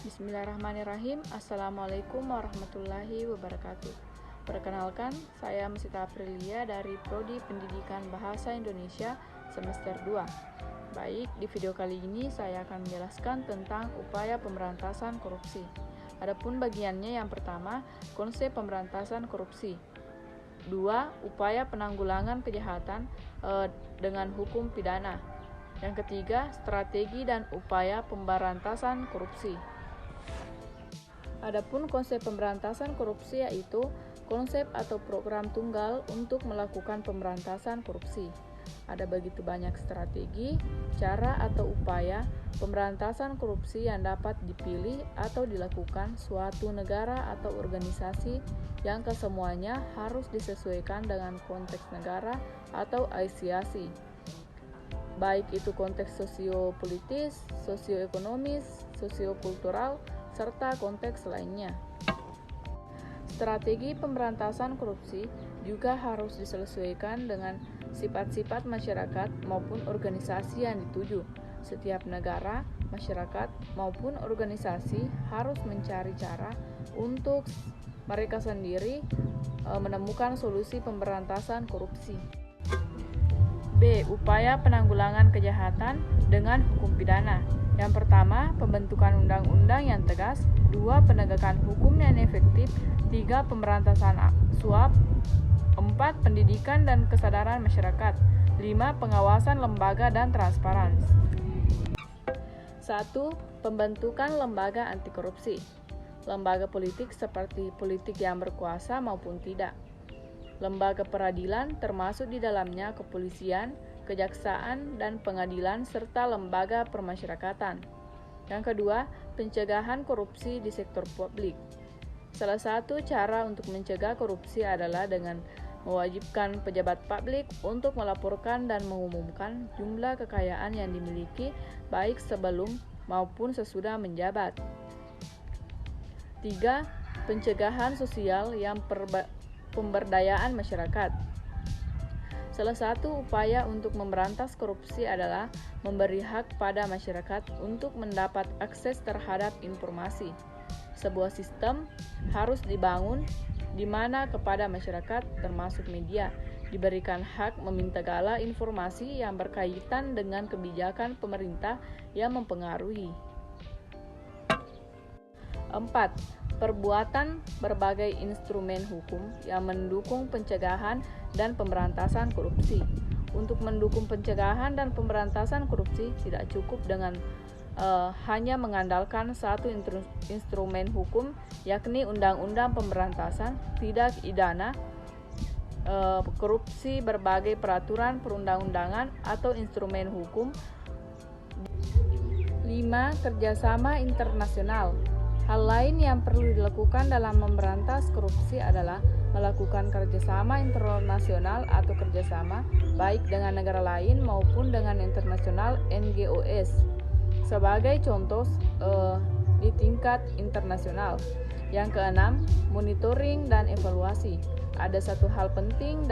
Bismillahirrahmanirrahim. Assalamualaikum warahmatullahi wabarakatuh. Perkenalkan, saya Mesita Aprilia dari Prodi Pendidikan Bahasa Indonesia semester 2. Baik, di video kali ini saya akan menjelaskan tentang upaya pemberantasan korupsi. Adapun bagiannya yang pertama, konsep pemberantasan korupsi. 2. Upaya penanggulangan kejahatan dengan hukum pidana. Yang ketiga, strategi dan upaya pemberantasan korupsi. Adapun konsep pemberantasan korupsi yaitu konsep atau program tunggal untuk melakukan pemberantasan korupsi. Ada begitu banyak strategi, cara atau upaya pemberantasan korupsi yang dapat dipilih atau dilakukan suatu negara atau organisasi yang kesemuanya harus disesuaikan dengan konteks negara atau asosiasi. Baik itu konteks sosiopolitis, sosioekonomis, sosiokultural, serta konteks lainnya. Strategi pemberantasan korupsi juga harus disesuaikan dengan sifat-sifat masyarakat maupun organisasi yang dituju. Setiap negara, masyarakat, maupun organisasi harus mencari cara untuk mereka sendiri menemukan solusi pemberantasan korupsi. B. Upaya penanggulangan kejahatan dengan hukum pidana. Yang pertama, pembentukan undang-undang yang tegas. 2. Penegakan hukum yang efektif. 3. Pemberantasan suap. 4. Pendidikan dan kesadaran masyarakat. 5. Pengawasan lembaga dan transparansi. 1. Pembentukan lembaga anti korupsi. Lembaga politik seperti politik yang berkuasa maupun tidak. Lembaga peradilan termasuk di dalamnya kepolisian, kejaksaan, dan pengadilan serta lembaga permasyarakatan. Yang kedua, pencegahan korupsi di sektor publik. Salah satu cara untuk mencegah korupsi adalah dengan mewajibkan pejabat publik untuk melaporkan dan mengumumkan jumlah kekayaan yang dimiliki baik sebelum maupun sesudah menjabat. 3. Pencegahan sosial yang pemberdayaan masyarakat. Salah satu upaya untuk memberantas korupsi adalah memberi hak pada masyarakat untuk mendapat akses terhadap informasi. Sebuah sistem harus dibangun di mana kepada masyarakat termasuk media diberikan hak meminta segala informasi yang berkaitan dengan kebijakan pemerintah yang mempengaruhi. 4. Perbuatan berbagai instrumen hukum yang mendukung pencegahan dan pemberantasan korupsi. Untuk mendukung pencegahan dan pemberantasan korupsi tidak cukup dengan hanya mengandalkan satu instrumen hukum, yakni Undang-Undang Pemberantasan Tindak Pidana Korupsi, berbagai peraturan perundang-undangan atau instrumen hukum. 5. Kerjasama internasional. Hal lain yang perlu dilakukan dalam memberantas korupsi adalah melakukan kerjasama internasional atau kerjasama baik dengan negara lain maupun dengan internasional NGOs. Sebagai contoh di tingkat internasional. Yang keenam, monitoring dan evaluasi. Ada satu hal penting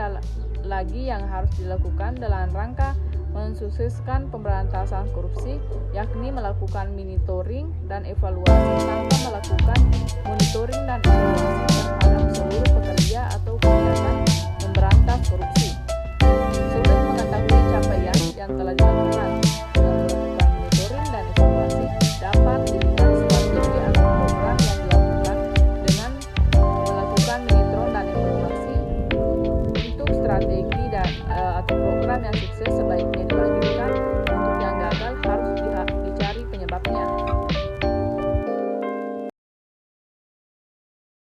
lagi yang harus dilakukan dalam rangka mensukseskan pemberantasan korupsi, yakni melakukan monitoring dan evaluasi. Tanpa melakukan monitoring dan evaluasi terhadap seluruh pekerja atau kegiatan memberantas korupsi, sulit mengetahui capaian yang telah dilakukan. Dengan melakukan monitoring dan evaluasi dapat dilihat strategi atau program yang dilakukan. Dengan melakukan monitoring dan evaluasi untuk strategi dan atau program yang sukses, sebaiknya